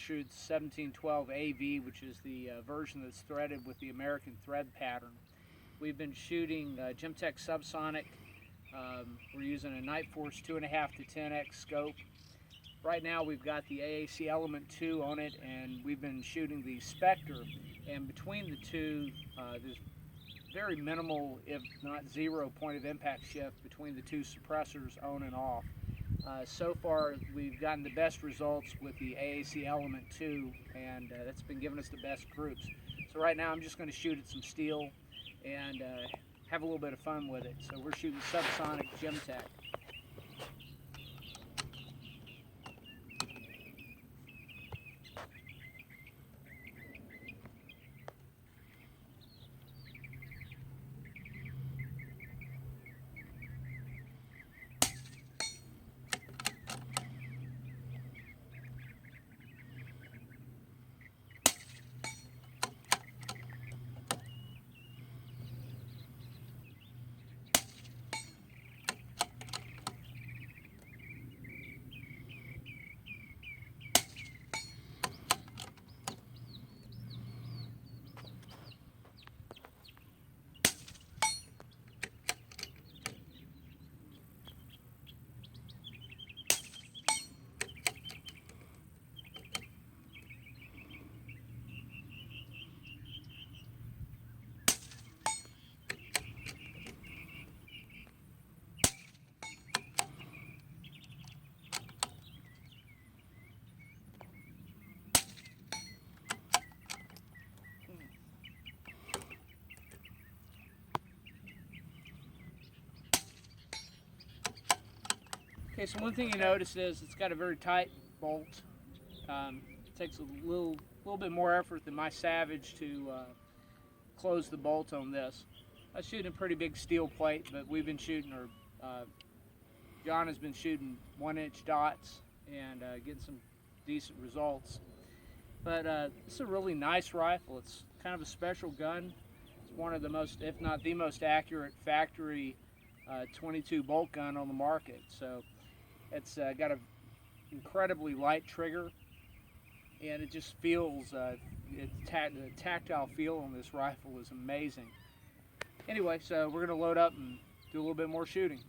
Anschutz 1712 AV, which is the version that's threaded with the American thread pattern. We've been shooting GemTech subsonic. We're using a Night Force 2.5 to 10x scope. Right now we've got the AAC Element 2 on it, and we've been shooting the Spectre. And between the two, there's very minimal, if not zero, point of impact shift between the two suppressors on and off. So far, we've gotten the best results with the AAC Element 2, and that's been giving us the best groups. So right now I'm just going to shoot at some steel and have a little bit of fun with it. So we're shooting subsonic GemTech. Okay, so one thing you notice is it's got a very tight bolt. It takes a little bit more effort than my Savage to close the bolt on this. I was shooting a pretty big steel plate, but we've been shooting, John has been shooting 1-inch dots and getting some decent results. But it's a really nice rifle. It's kind of a special gun. It's one of the most, if not the most accurate factory 22 bolt gun on the market. So it's got an incredibly light trigger, and it just feels, the tactile feel on this rifle is amazing. Anyway, so we're going to load up and do a little bit more shooting.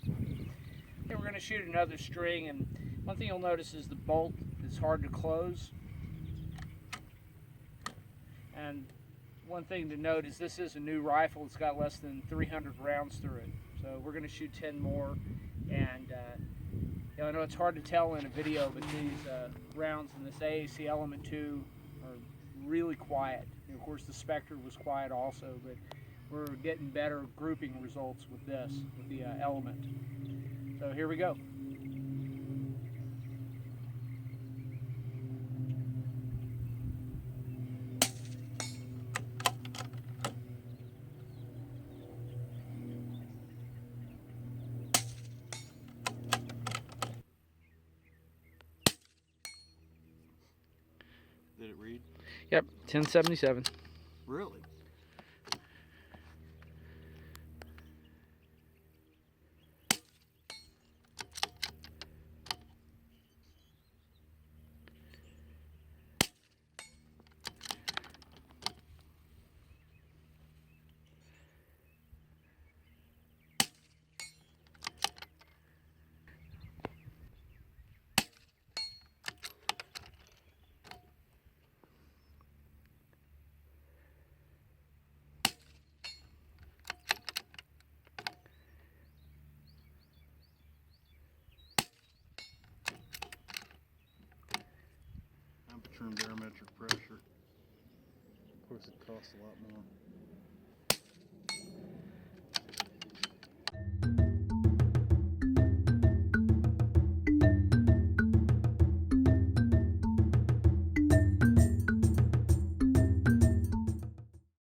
Okay, we're going to shoot another string, and one thing you'll notice is the bolt is hard to close. And one thing to note is this is a new rifle. It's got less than 300 rounds through it. So we're going to shoot 10 more, and I know it's hard to tell in a video, but these rounds in this AAC Element 2 are really quiet. And of course the Spectre was quiet also, but we're getting better grouping results with this, with the Element. So here we go. Did it read? Yep, 1077. Really? Temperature and barometric pressure. Of course, it costs a lot more.